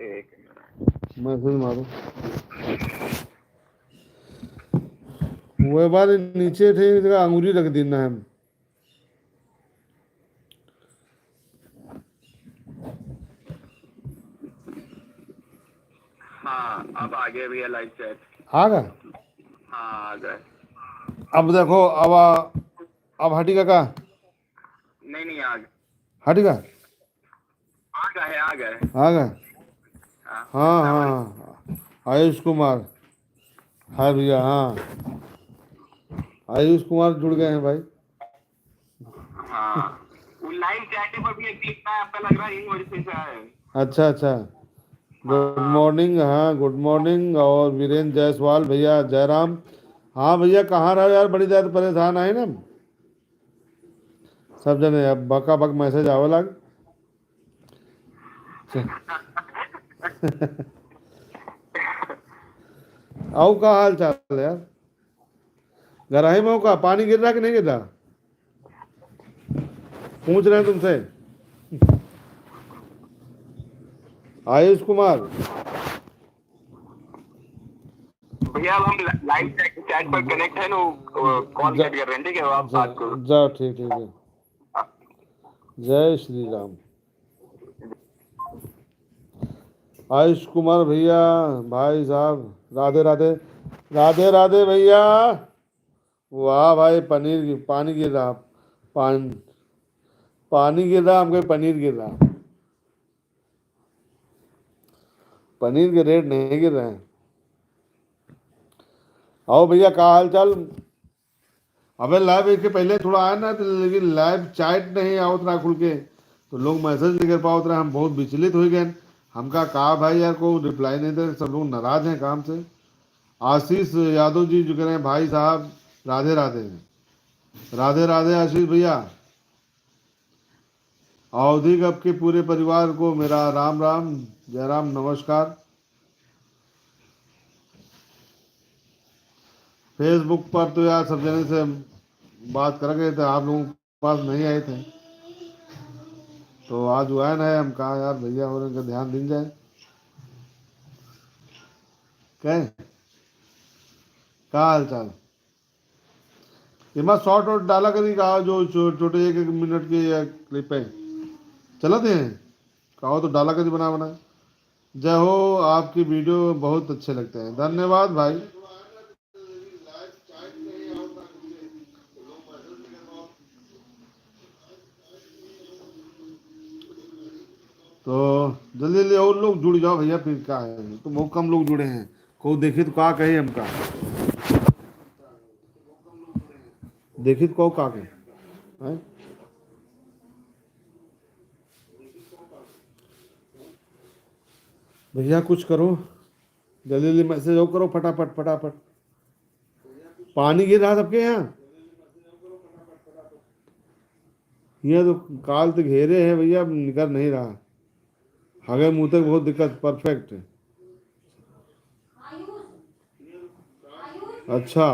एक minute message मारो वो बार नीचे थे जगह अंगूरी रख देना है हाँ अब आ गया भैया लाइव चैट आ गया हाँ आ गए अब देखो अब हटेगा का नहीं आ गए हटेगा आ गए आ गया हाँ हाँ हाँ आयुष कुमार हाँ भैया हाँ आयुष कुमार जुड़ गए हैं भाई हाँ वो लाइव चैट पर भी क्लिक आपका लग रहा है इन वजह से है अच्छा अच्छा गुड मॉर्निंग हाँ गुड मॉर्निंग और वीरेंद्र जायसवाल भैया जयराम हाँ भैया कहाँ रहो यार बड़ी ज़्यादा परेशान आए ना सब जने अब बका बक मैसेज आवे लग आओ का हाल चाल है यार गराही में हो का पानी गिर रहा कि नहीं गिर रहा पूछ रहे हैं तुमसे आयुष कुमार भैया अब हम लाइव चैट पर कनेक्ट है ना कॉल कट कर रहे हैं ठीक है आप बात करो जाओ ठीक ठीक है जय श्री राम आयुष कुमार भैया भाई साहब राधे राधे राधे राधे भैया वाह भाई पनीर पानी गिर रहा पानी गिर रहा हमको पनीर गिर रहा पनीर के रेट नहीं गिर रहे हैं आओ भैया क्या हाल चाल अबे लाइव इसके पहले थोड़ा आया ना तो लेकिन लाइव चैट नहीं आओ रहा खुल के तो लोग मैसेज नहीं कर पाओ रहे हम बहुत विचलित हो गए हमका कहा भाई यार को रिप्लाई नहीं दे सब लोग नाराज हैं काम से आशीष यादव जी जो कह रहे हैं भाई साहब राधे राधे राधे राधे आशीष भैया अवधिक आपके पूरे परिवार को मेरा राम राम जयराम नमस्कार फेसबुक पर तो यार सब जने से बात कर गए थे आप लोगों के पास नहीं आए थे तो आज हुआ ना है हम कहा यार भैया और इनका ध्यान दिन जाए क्या हाल चाल इमा शॉर्ट और डाला करी कहा जो छोटे एक एक मिनट के क्लिप है चलाते हैं कहो तो डाला करी बना बना जय हो आपकी वीडियो बहुत अच्छे लगते हैं धन्यवाद भाई तो जल्दी जल्दी और लोग जुड़ जाओ भैया फिर क्या है तो बहुत कम लोग जुड़े हैं को देखी तो का कहे हमका देखी तो का कहे भैया कुछ करो जल्दी जल्दी मैसेज हो करो फटाफट फटाफट पानी गिर रहा सबके यहाँ ये तो काल तक घेरे हैं भैया निकल नहीं रहा हगे मुंह तक बहुत दिक्कत परफेक्ट अच्छा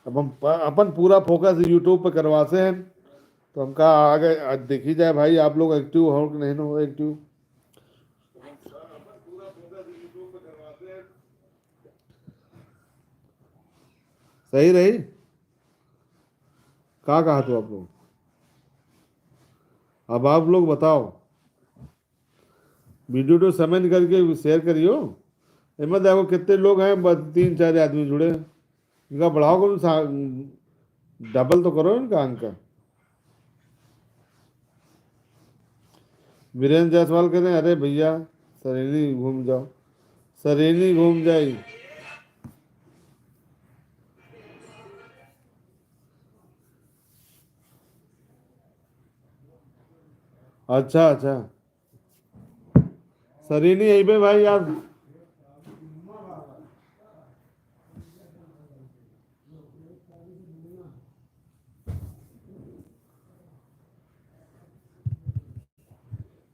अब हम अपन पूरा फोकस यूट्यूब पे करवाते हैं तो हम कहा आगे आज देखी जाए भाई आप लोग एक्टिव हो कि नहीं हो एक्टिव सही रही कहा तो आप लोग अब आप लोग बताओ वीडियो तो समय निकल के शेयर करियो इनमें देखो कितने लोग हैं बस 3-4 आदमी जुड़े इनका बढ़ाओ करो डबल तो करो इनका अंक वीरेंद्र जायसवाल कह रहे हैं अरे भैया सरेली घूम जाओ सरेली घूम जाई अच्छा अच्छा सरेली यही पे भाई यार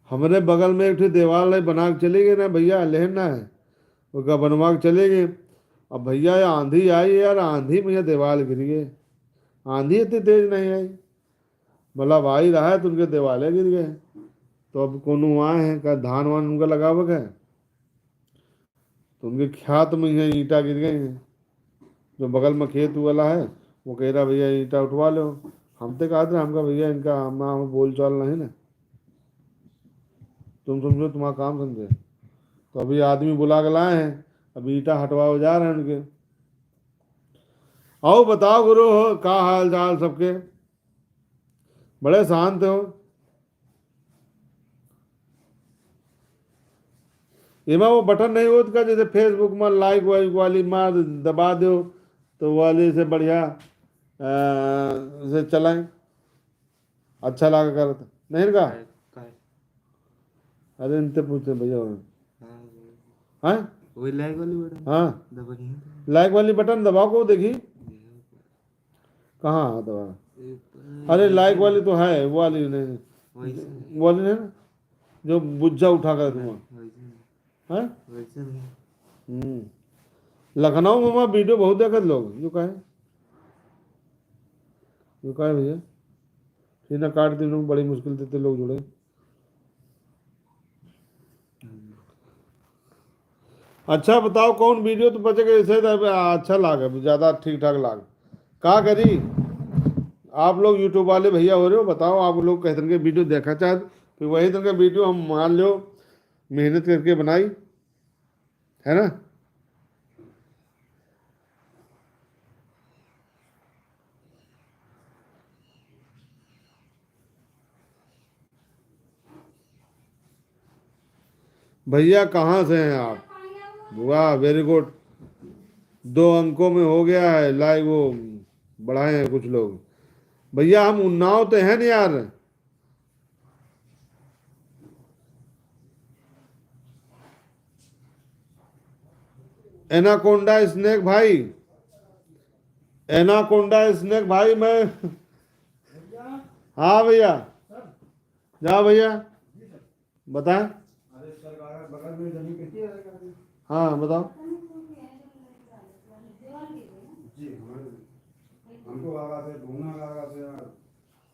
हमारे बगल में एक देवाल बना के चले गए ना भैया लेना है उसका बनवा के चले गए अब भैया ये आंधी आई यार आंधी में यह दीवार गिरी है आंधी इतनी तेज नहीं आई बोला भाई रहा है तो उनके दिवाले गिर गए। तो अब कौन आए हैं का धान वान उनका लगा हुआ है, तो उनके खेत में ही ईंटा गिर गई हैं। जो बगल में खेत वाला है वो कह रहा भैया ईंटा उठवा लो। हम तो कहा था, हमका भैया इनका हम बोल चाल नहीं ना, तुम समझो तुम्हारा काम समझे। तो अभी आदमी बुला के लाए हैं, अभी ईंटा हटवा जा रहे हैं उनके। आओ बताओ गुरु हो का हाल चाल सबके, बड़े शांत हो। एमा वो बटन नहीं होता जैसे फेसबुक में लाइक वाइक वाली मार दबा दो तो वाले से बढ़िया से चलाएं, अच्छा लगा कर नहीं का। अरे इनसे पूछते भैया हाँ वही लाइक वाली बटन हाँ दबानी है। लाइक वाली बटन दबाओ को देखी कहाँ दबा। अरे लाइक वाली तो है वो वाली नहीं, वैसे वो वाली नहीं ना जो बुज्जा उठा कर दूंगा वैसे हाँ। वैसे नहीं। लखनऊ में वहाँ वीडियो बहुत देखते लोग, जो कहे भैया फिर ना काट दिन बड़ी मुश्किल देते लोग जुड़े। अच्छा बताओ कौन वीडियो तो बचे गए ऐसे अच्छा लागे ज़्यादा ठीक ठाक लाग का करी। आप लोग यूट्यूब वाले भैया हो रहे हो, बताओ आप लोग कहते हैं वीडियो देखा चाहे फिर वही तरह का वीडियो हम मान लो मेहनत करके बनाई है ना। भैया कहाँ से हैं आप, वाह वेरी गुड, 2 अंकों में हो गया है लाइव वो बढ़ाए हैं कुछ लोग। भैया हम उन्नाव तो हैं नहीं यार। एनाकोंडा स्नेक भाई, एनाकोंडा स्नेक भाई मैं हाँ भैया जाओ भैया बताएं। हाँ बताओ।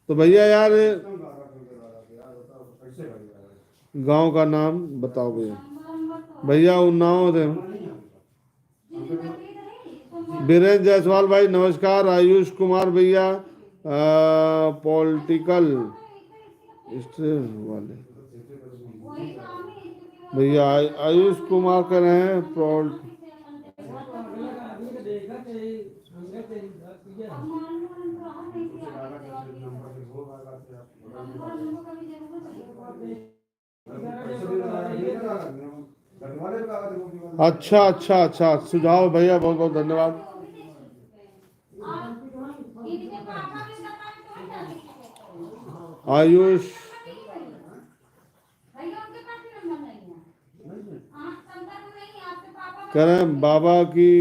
तो भैया यार गांव का नाम बताओ भैया। भैया उन्नाव थे। बीरेन्द्र जायसवाल भाई नमस्कार। आयुष कुमार भैया पॉलिटिकल वाले भैया आयुष कुमार कर रहे हैं अच्छा अच्छा अच्छा सुझाव भैया बहुत बहुत धन्यवाद। आयुष करें बाबा की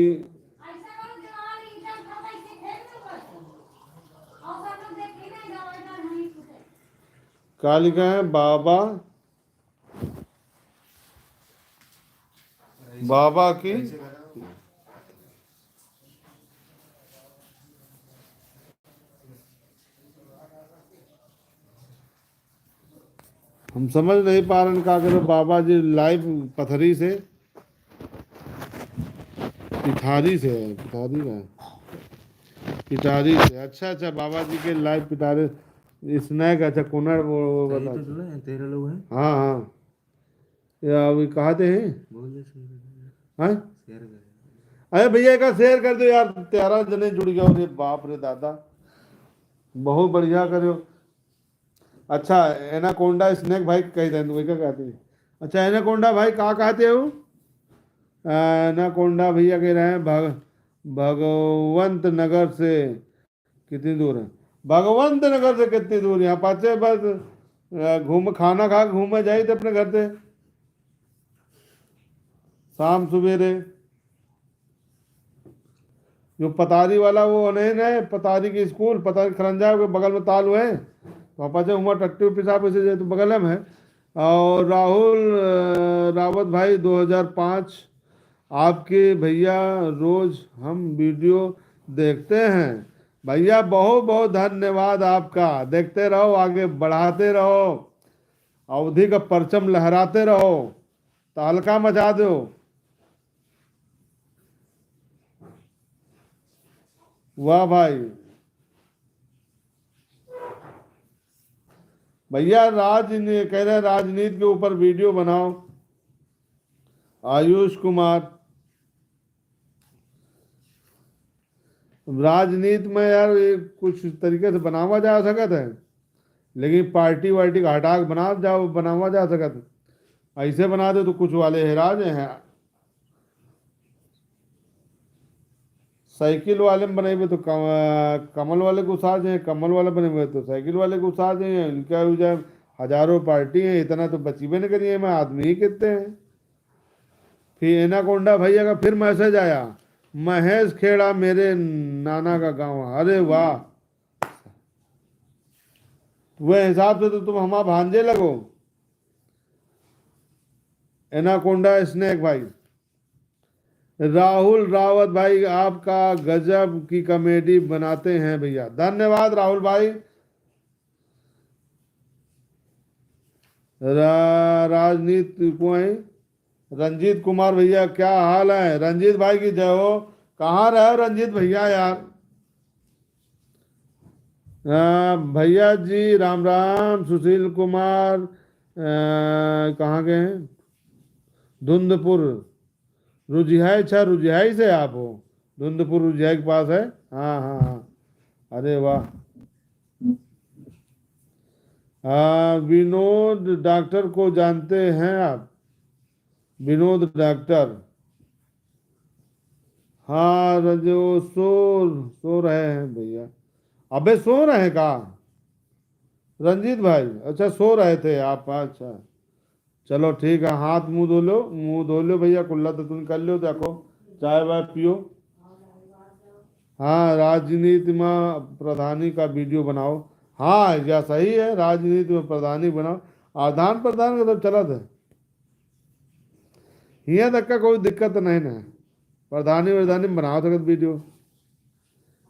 कालिका है बाबा बाबा की हम समझ नहीं पा रहे क्या करो। बाबा जी लाइव पथरी से पिठारी से है, पिठारी का पिटारी से। अच्छा अच्छा बाबा जी के लाइव पिटारे स्नैक अच्छा कोनर वो बता। तो सुना है 13 लोग हैं। हाँ हाँ या अभी कहाँ थे हैं बोल दे शेयर हाँ? कर। अरे भैया का शेयर कर दो यार, 13 जने जुड़ गए। अरे बाप रे दादा बहुत बढ़िया करो। अच्छा एनाकोंडा स्नैक भाई कही थे वही क्या कहते हैं। अच्छा एनाकोंडा भाई कहाँ कहते हो। एनाकोंडा भैया कह रहे हैं भगवंत नगर से कितनी दूर है। भगवंत नगर से कितनी दूर, यहाँ पाचे बस घूम खाना खा घूमे जाए थे अपने घर से शाम सवेरे। जो पतारी वाला वो नहीं है पतारी की स्कूल पतारी खरंजा के बगल में ताल है तो पाचे उमर टट्टी पिसाब से तो बगल में है। और राहुल रावत भाई 2005 आपके भैया रोज हम वीडियो देखते हैं भैया बहुत बहुत धन्यवाद आपका। देखते रहो, आगे बढ़ाते रहो, अवधि का परचम लहराते रहो, तहलका मचा दो। वाह भाई। भैया राजनीति कह रहे, राजनीति के ऊपर वीडियो बनाओ। आयुष कुमार, राजनीति में यार ये कुछ तरीके से बनावा जा सकता है, लेकिन पार्टी वार्टी का हटा के बनावा जा सकता है। ऐसे बना दे तो कुछ वाले हैरान हैं। साइकिल वाले में बने हुए तो कमल वाले को साज हैं, कमल वाले बने हुए तो साइकिल वाले को साज हैं। इनका हो जाए हजारों पार्टी है, इतना तो बचीबे नहीं करिए। मैं आदमी ही कितने हैं। फिर एनाकोंडा भैया का फिर मैसेज आया, महेश खेड़ा मेरे नाना का गांव। अरे वाह, वह हिसाब से तो तुम हमारा भांजे लगो। एनाकोंडा स्नेक भाई, राहुल रावत भाई आपका गजब की कॉमेडी बनाते हैं भैया। धन्यवाद राहुल भाई। राजनीति को है रंजीत कुमार भैया, क्या हाल है? रंजीत भाई की जय हो। कहाँ रहे रंजीत भैया यार? भैया जी राम राम। सुशील कुमार कहाँ गए हैं? धुंधपुर रुजिहाई। अच्छा रुजिहाई से आप हो? धुंधपुर रुजिहाई के पास है। हाँ हाँ हाँ, अरे वाह। विनोद डॉक्टर को जानते हैं आप? विनोद डॉक्टर, हाँ जो सो रहे हैं भैया। अबे सो रहे हैं का रंजीत भाई? अच्छा सो रहे थे आप, अच्छा चलो ठीक है। हाथ मुंह धो लो भैया, कुल्ला तो तुम कर लो। देखो चाय वाय पियो। हाँ राजनीति में प्रधानी का वीडियो बनाओ। हाँ या सही है, राजनीति में प्रधानी बनाओ। आदान प्रदान का तो चला था, यहाँ तक का कोई दिक्कत नहीं ना। प्रधानी वर्धानी बनाओ सकत वीडियो।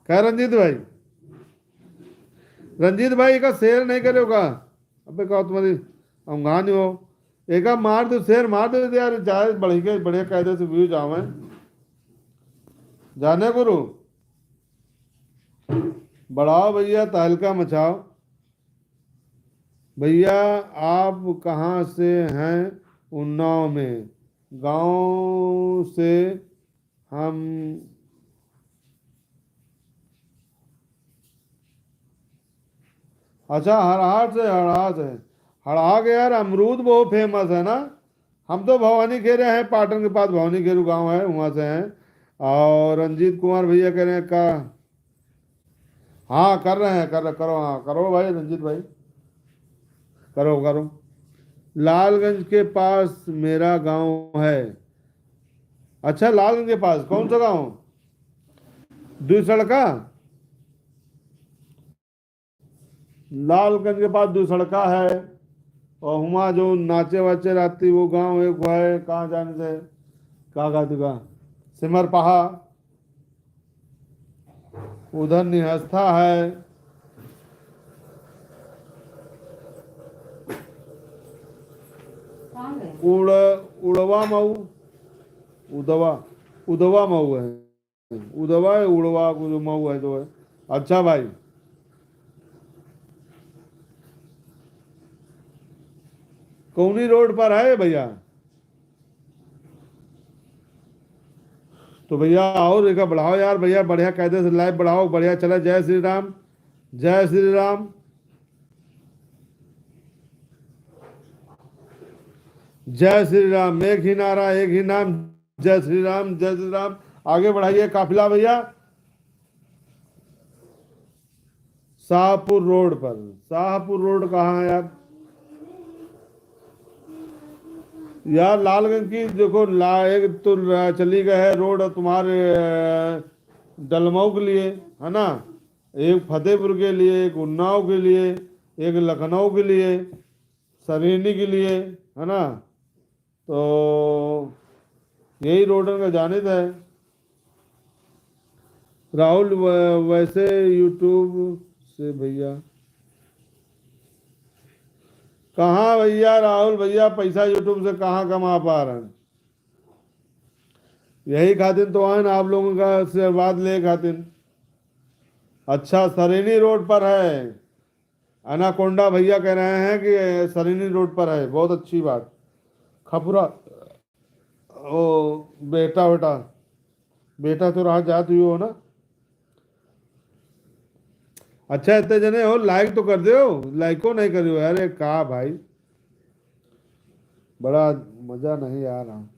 क्या रंजीत भाई? रंजीत भाई का शेयर नहीं करे का? अबे कहो तुम्हारी अमगानी हो। एक मार दो, शेयर मार दो यार, चाहे बढ़िया कायदे से व्यूज आवे। जाने गुरु बढ़ाओ भैया, तहलका मचाओ भैया। आप कहाँ से हैं? उन्नाव में। गांव से हम अच्छा हड़हाट से। हड़हा के यार अमरूद बहुत फेमस है ना। हम तो भवानी खेरे हैं, पाटन के पास भवानी खेरू गांव है, वहां से हैं। और रंजीत कुमार भैया कह रहे हैं का, हाँ कर रहे हैं, करो। हाँ करो भाई रंजीत भाई, करो। लालगंज के पास मेरा गांव है। अच्छा लालगंज के पास कौन सा गांव? दुसड़का। लालगंज के पास दुसड़का है। और हुआ जो नाचे वाचे राती वो गांव एक है, कहाँ जाने से कहा तुका सिमर पहा, उधर निहस्था है। उड़वा मऊ, उदवा मऊ है। उदवा है, उड़वा जो मऊ है जो है। अच्छा भाई, कौनी रोड पर है भैया? तो भैया और एक बढ़ाओ यार भैया, बढ़िया कायदे से लाइव बढ़ाओ, बढ़िया चला। जय श्री राम, जय श्री राम, जय श्री राम। एक ही नारा, एक ही नाम, जय श्री राम, जय श्री राम। आगे बढ़ाइए काफिला भैया। शाहपुर रोड पर। शाहपुर रोड कहाँ है यार? यार लालगंज की देखो, एक तो चली गई है रोड तुम्हारे डलमऊ के लिए, है ना, एक फतेहपुर के लिए, एक उन्नाव के लिए, एक लखनऊ के लिए, सरेनी के लिए, है ना। तो यही रोड का जानित है। राहुल वैसे यूट्यूब से भैया कहाँ, भैया राहुल भैया पैसा यूट्यूब से कहाँ कमा पा रहे हैं। यही खातिर तो आए ना आप लोगों का आशीर्वाद ले खातिर। अच्छा सरेनी रोड पर है, अनाकोंडा भैया कह रहे हैं कि सरेनी रोड पर है, बहुत अच्छी बात। खपुरा ओ बेटा बेटा बेटा तो रहा जात हुई हो ना। अच्छा इतने जने हो, लाइक तो कर दो, लाइक को नहीं करियो। अरे कहा भाई, बड़ा मजा नहीं आ रहा।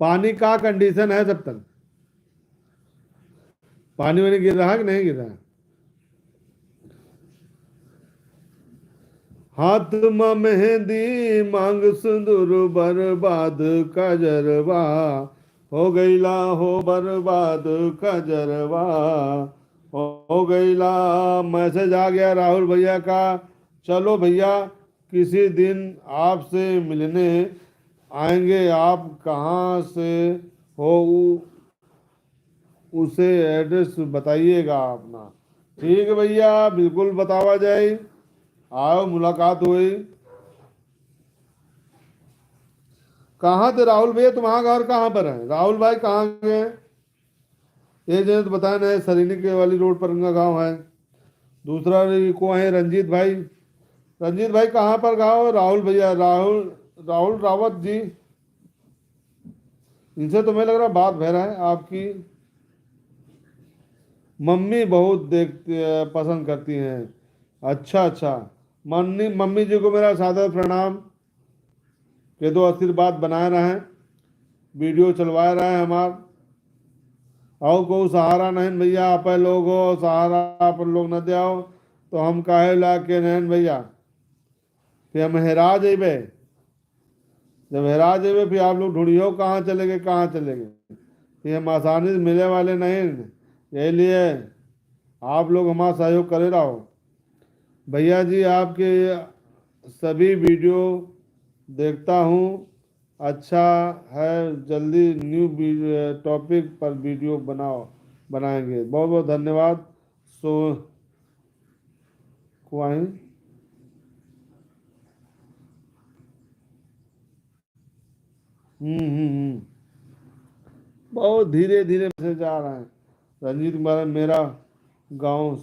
पानी का कंडीशन है तब तक, पानी वानी गिर रहा है कि नहीं गिर रहा है। हाथ में मेहंदी मांग सिंदूर बर्बाद कजरवा, हो गईला हो बर्बाद कजरवा, हो गईला। मैसेज आ गया राहुल भैया का। चलो भैया किसी दिन आपसे मिलने आएंगे, आप कहाँ से हो उसे एड्रेस बताइएगा अपना। ठीक है भैया, बिल्कुल बतावा जाए, आओ मुलाकात हुई। कहाँ थे राहुल भैया, तुम्हारा घर कहाँ पर है राहुल भाई, कहाँ गए। एक जने तो बताया ना सरीनी के वाली रोड पर उनका गाँव है, दूसरा को है रंजीत भाई। रंजीत भाई कहाँ पर गाँव, राहुल भैया राहुल राहुल रावत जी, इनसे तो मैं लग रहा बात बह रहा है आपकी। मम्मी बहुत देखती पसंद करती हैं। अच्छा अच्छा, मम्मी मम्मी जी को मेरा सादर प्रणाम, के दो आशीर्वाद बनाए रहें, वीडियो चलवाए रहे हमार। और को सहारा नहीं भैया, आप लोग हो सहारा, आप लोग न दे तो हम काहे ला के नहीं भैया, फिर हम हेरा जेबे। जब हेरा जेबे फिर आप लोग ढूंढियो कहाँ चले गए कहाँ चले गए, फिर हम आसानी से मिले वाले नहीं। यही लिए आप लोग हमारा सहयोग करे रहो। भैया जी आपके सभी वीडियो देखता हूँ, अच्छा है, जल्दी न्यू टॉपिक पर वीडियो बनाएंगे। बहुत बहुत धन्यवाद। सो कुआई हम्म। बहुत धीरे धीरे से जा रहे हैं। रंजीत कुमार मेरा गांव,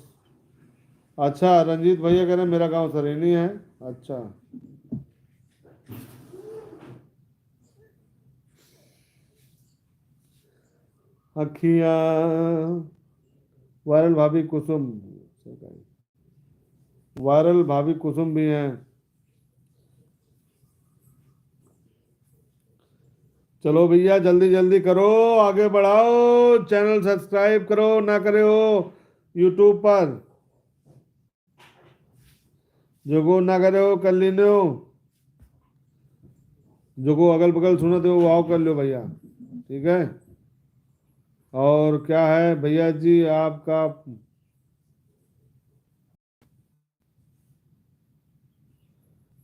अच्छा रंजीत भैया कह रहे हैं मेरा गांव सरेनी है। अच्छा अखियां, वायरल भाभी कुसुम, वायरल भाभी कुसुम भी हैं। चलो भैया जल्दी जल्दी करो, आगे बढ़ाओ, चैनल सब्सक्राइब करो ना करे हो यूट्यूब पर, जो को ना करे हो कर लेने हो, जो को अगल बगल सुनते हो वो कर लो भैया, ठीक है। और क्या है भैया जी आपका,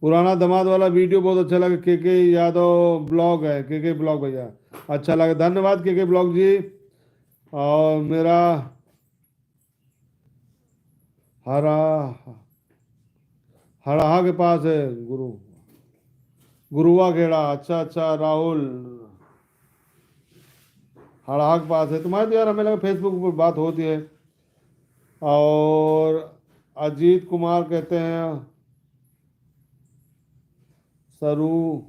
पुराना दामाद वाला वीडियो बहुत अच्छा लगा, के यादव ब्लॉग है, के ब्लॉग भैया, अच्छा लगा, धन्यवाद के ब्लॉग जी। और मेरा हरा हड़हा के पास है गुरुआ खेड़ा, अच्छा अच्छा राहुल हड़हा के पास है तुम्हारे, तो यार हमें लगा फेसबुक पर बात होती है। और अजीत कुमार कहते हैं सरू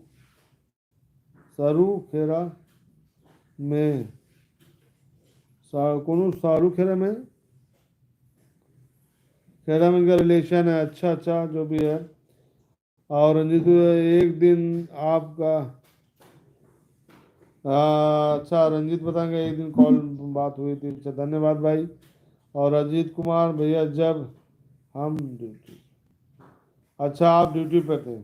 सरू खेड़ा में, कौन सारू खेड़ा में, खेड़ा में इनका रिलेशन है, अच्छा अच्छा जो भी है। और रंजीत एक दिन आपका, अच्छा रंजीत बताएंगे एक दिन कॉल बात हुई थी, अच्छा धन्यवाद भाई। और अजीत कुमार भैया जब हम ड्यूटी, अच्छा आप ड्यूटी पे थे,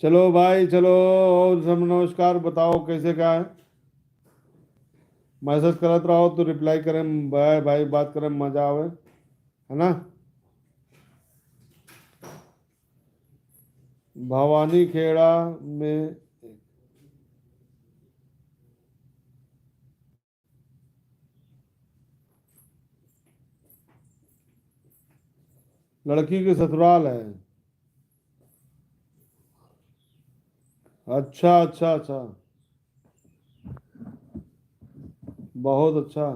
चलो भाई चलो, और सब नमस्कार, बताओ कैसे क्या है। मैसेज करत रहो तो रिप्लाई करें भाई, भाई बात करें मजा आवे, है ना। भवानी खेड़ा में लड़की की ससुराल है। अच्छा अच्छा अच्छा, बहुत अच्छा।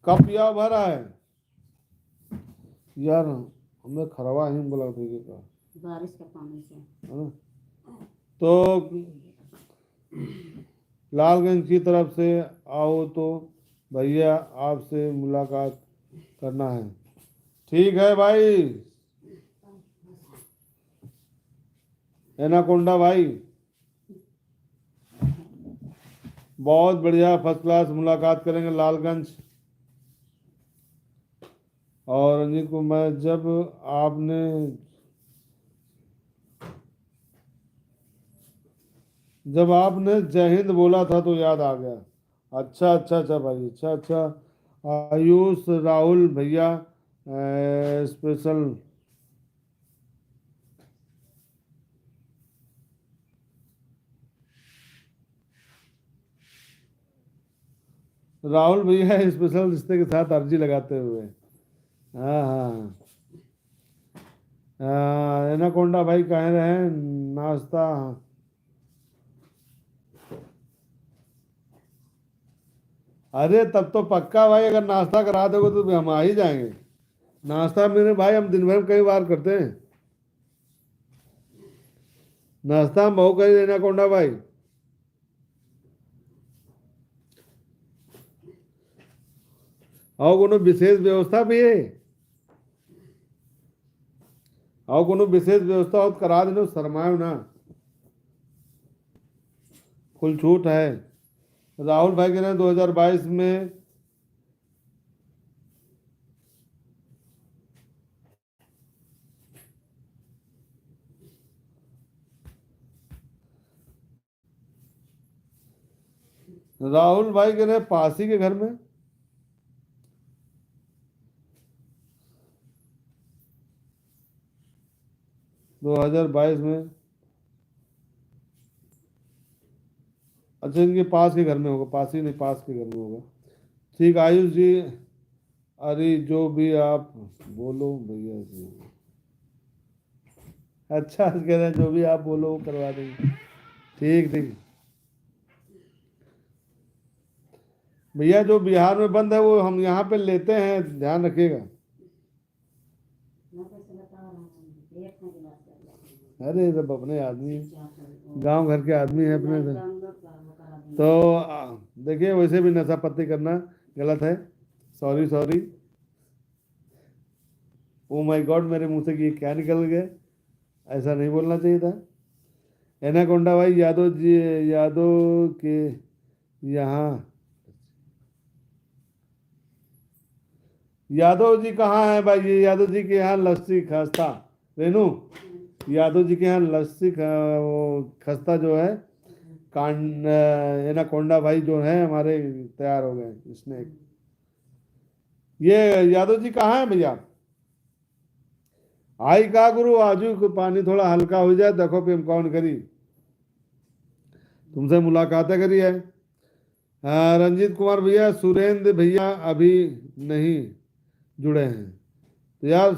कब या भरा है यार, हमें खरवा ही बोला था कि का, बारिश का पानी से। है ना। तो लालगंज की तरफ से आओ तो भैया आपसे मुलाकात करना है। ठीक है भाई, एनाकोंडा भाई, बहुत बढ़िया, फर्स्ट क्लास मुलाकात करेंगे लालगंज। और रंजीत कुमार, जब आपने जय हिंद बोला था तो याद आ गया। अच्छा अच्छा अच्छा भाई, अच्छा अच्छा। आयुष राहुल भैया स्पेशल। राहुल भैया स्पेशल रिश्ते के साथ अर्जी लगाते हुए। हाँ हाँ एनाकोंडा भाई कह रहे हैं नाश्ता। अरे तब तो पक्का भाई, अगर नाश्ता करा दोगे तो हम आ ही जाएंगे। नाश्ता मेरे भाई हम दिन भर में कई बार करते हैं। नाश्ता हम बहुत कर एनाकोंडा भाई। और कोनो विशेष व्यवस्था भी है, और कोनो विशेष व्यवस्था हो तो करा देना, शरमाओ ना, फुल छूट है। राहुल भाई कह रहे हैं 2022 में। राहुल भाई कह रहे हैं पासी के घर में। 2022 में, अच्छा इनके पास के घर में होगा, पासी नहीं पास के घर में होगा। ठीक आयुष जी, अरे जो भी आप बोलो भैया जी। अच्छा कह रहे हैं जो भी आप बोलो वो करवा देंगे। ठीक ठीक भैया, जो बिहार में बंद है वो हम यहाँ पे लेते हैं, ध्यान रखिएगा। मैं कैसे बता रहा हूँ, एक में गिलास कर दिया। अरे सब अपने आदमी हैं, क्या करूँ? गांव घर के आदमी हैं अपने से। डाउनलोड करा दिया। तो देखिए वैसे भी नशा पत्ती करना गलत है। Sorry sorry, oh my God, मेरे मुंह से ये क्या निकल गया, ऐसा नहीं बोलना चाहिए था। एनाकोंडा भाई यादव जी, यादव के यहाँ, यादव जी कहाँ है भाई, ये यादव जी के यहाँ लस्सी खस्ता, रेनू यादव जी के यहाँ लस्सी वो खस्ता जो है, एनाकोंडा भाई जो है हमारे, तैयार हो गए इसने। ये यादव जी कहाँ है भैया। आई का गुरु आजू को पानी थोड़ा हल्का हो जाए, देखो फिर कौन करी, तुमसे मुलाकातें करी है। रंजीत कुमार भैया, सुरेंद्र भैया अभी नहीं जुड़े हैं तो यार,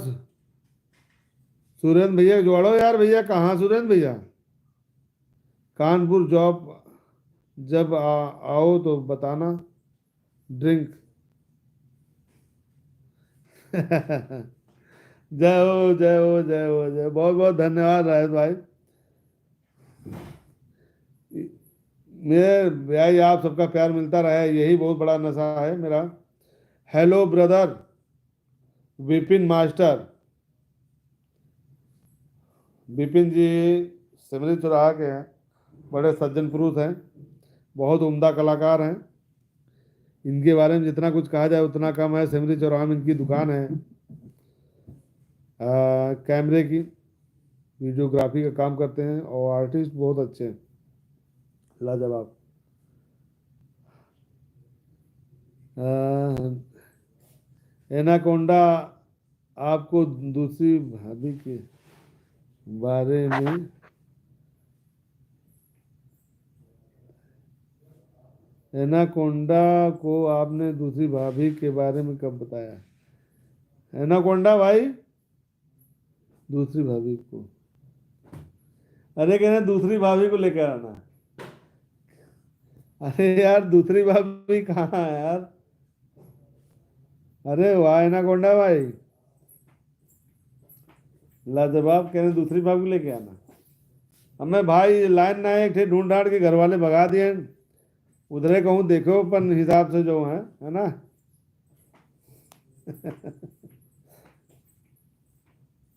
सुरेंद्र भैया जोड़ो यार, भैया कहाँ सुरेंद्र भैया। कानपुर जॉब, जब आओ तो बताना, ड्रिंक। जय हो जय हो जय हो जय, बहुत बहुत धन्यवाद राजेश भाई। मेरे भाई आप सबका प्यार मिलता रहे, यही बहुत बड़ा नशा है मेरा। Hello brother Vipin master, Vipin ji Simri चौराहा के हैं, बड़े सज्जन पुरुष हैं, बहुत उम्दा कलाकार हैं। इनके बारे में जितना कुछ कहा जाए उतना कम है। सिमरी चौराहा में इनकी दुकान है कैमरे की, वीडियोग्राफी का काम करते हैं और आर्टिस्ट बहुत अच्छे हैं, लाजवाब। एनाकोंडा आपको दूसरी भाभी के बारे में एनाकोंडा को आपने दूसरी भाभी के बारे में कब बताया? एनाकोंडा भाई दूसरी भाभी को, अरे कहना दूसरी भाभी को लेकर आना। अरे यार दूसरी भाभी कहाँ है यार? अरे वाह एनाकोंडा भाई, लाजवाब। कहने दूसरी भाभी को लेके आना। हमें भाई लाइन ना एक थे ढूंढ ढांड के घर वाले भगा दिए, उधरे कहूँ देखो अपन हिसाब से जो है ना।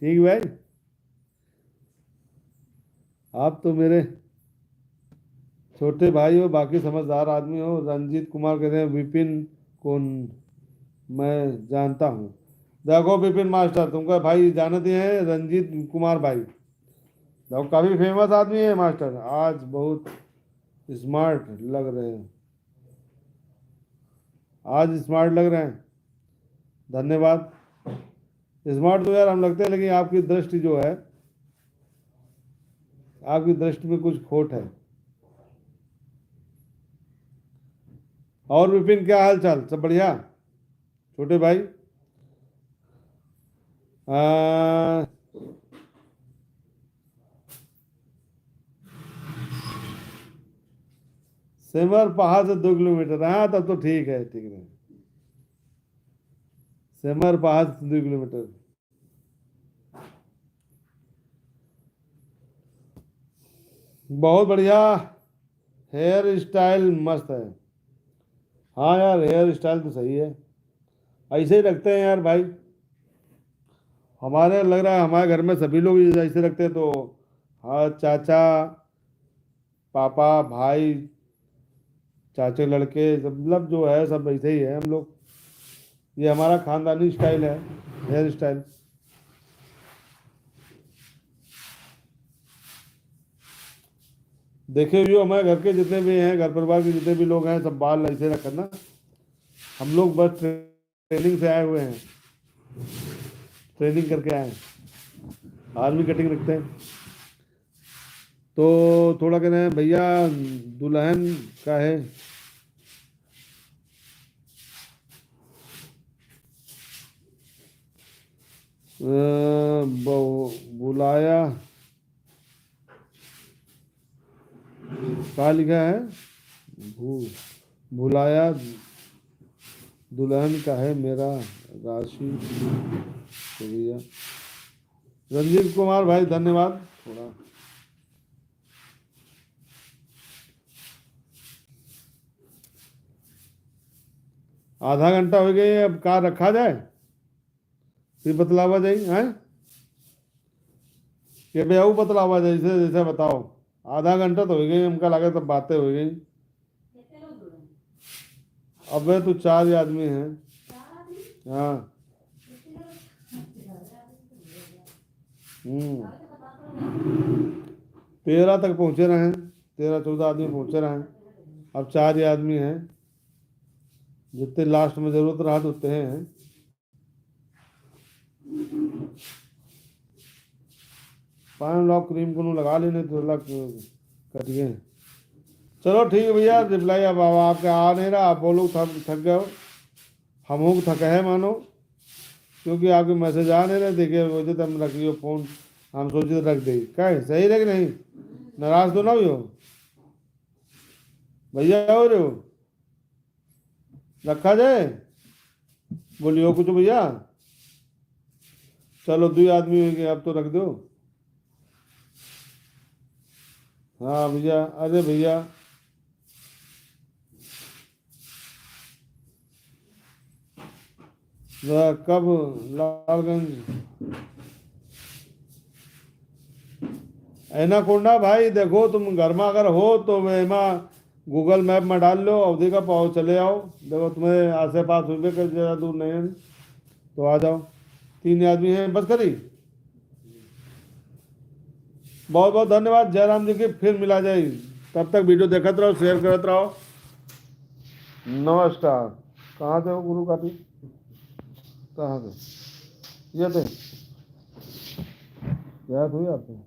ठीक भाई, आप तो मेरे छोटे भाई हो, बाकी समझदार आदमी हो। रंजीत कुमार कहते हैं विपिन को मैं जानता हूँ। देखो विपिन मास्टर तुमको भाई जानते हैं, रंजीत कुमार भाई देखो काफी फेमस आदमी है मास्टर। आज बहुत स्मार्ट लग रहे हैं, आज स्मार्ट लग रहे हैं, धन्यवाद। स्मार्ट तो यार हम लगते हैं, लेकिन आपकी दृष्टि जो है, आपकी दृष्टि में कुछ खोट है। और विपिन क्या हाल चाल, सब बढ़िया? छोटे भाई सेमर पहाड़ से 2 किलोमीटर, हाँ तब तो ठीक है, ठीक है। सेमर पहाड़ से 2 किलोमीटर, बहुत बढ़िया। हेयर स्टाइल मस्त है। हाँ यार हेयर स्टाइल तो सही है, ऐसे ही रखते हैं यार भाई। हमारे लग रहा है हमारे घर में सभी लोग ऐसे रखते हैं। तो हाँ चाचा, पापा, भाई, चाचे लड़के सब, मतलब जो है सब ऐसे ही है हम लोग। ये हमारा खानदानी स्टाइल है, हेयर स्टाइल। देखे हुए हमारे घर के जितने भी हैं, घर परिवार के जितने भी लोग हैं, सब बाल ऐसे रखना। हम लोग बस ट्रेनिंग से आए हुए हैं, ट्रेनिंग करके आए हैं, आर्मी कटिंग रखते हैं। तो थोड़ा कहना है भैया दुल्हन का है, बुलाया क्या लिखा है? बुलाया दुल्हन का है मेरा राशि भैया। रंजीत कुमार भाई धन्यवाद। थोड़ा आधा घंटा हो गया, अब कार रखा जाए फिर बतलावा जाए हैं कि भैया वो बतलावा जाए, जैसे जैसे बताओ। आधा घंटा तो हो गई, हमका लगा तब बातें हो गई। अब तो 4 आदमी हैं। हाँ 13 तक पहुंचे रहे हैं, 13-14 आदमी पहुंचे रहे हैं। अब 4 ही आदमी हैं, जितने लास्ट में जरूरत रहा तो उतने हैं। पान लॉक क्रीम को लगा लेने तो लग कट गए। चलो ठीक है भैया, रिप्लाई अब आपका आ नहीं रहा। आप लोग थक गए हो, हम लोग थके हैं मानो, क्योंकि आपके मैसेज आ नहीं रहे। देखिए वजह तो हम रखिए फ़ोन, हम सोचे तो रख दें। क्या है, सही है कि नहीं? नाराज तो ना हुई हो भैया? हो रहे हो, रखा जाए? बोलियो कुछ भैया। चलो 2 आदमी हो गए, अब तो रख दो। हाँ भैया, अरे भैया कब लालगंज एनाकोंडा भाई? देखो तुम घर में अगर हो तो मैं गूगल मैप में डाल लो, अवधि का पाओ चले आओ। देखो तुम्हें आसे पास हुए कर ज़्यादा दूर नहीं है तो आ जाओ। 3 आदमी हैं बस करी। बहुत बहुत धन्यवाद जयराम जी की, फिर मिला जाए। तब तक वीडियो देखते रहो, शेयर करते रहो। नमस्कार। कहाँ थे वो गुरु कापी, कहाँ थे ये थे, याद हुई आपको?